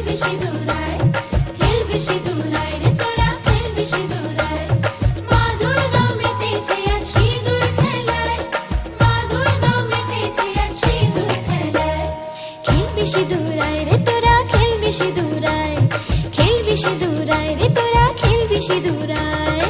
বেশি দূরায়, খেল বেশি দূরায় রে তোরা, খেল বেশি দূরায়। মা দুর্গা মেতেছে আজ সিঁদুর খেলায়, মা দুর্গা মেতেছে আজ সিঁদুর খেলায়। খেল বেশি দূরায় রে তোরা, খেল বেশি দূরায়, খেল বেশি দূরায় রে তোরা, খেল বেশি দূরায়।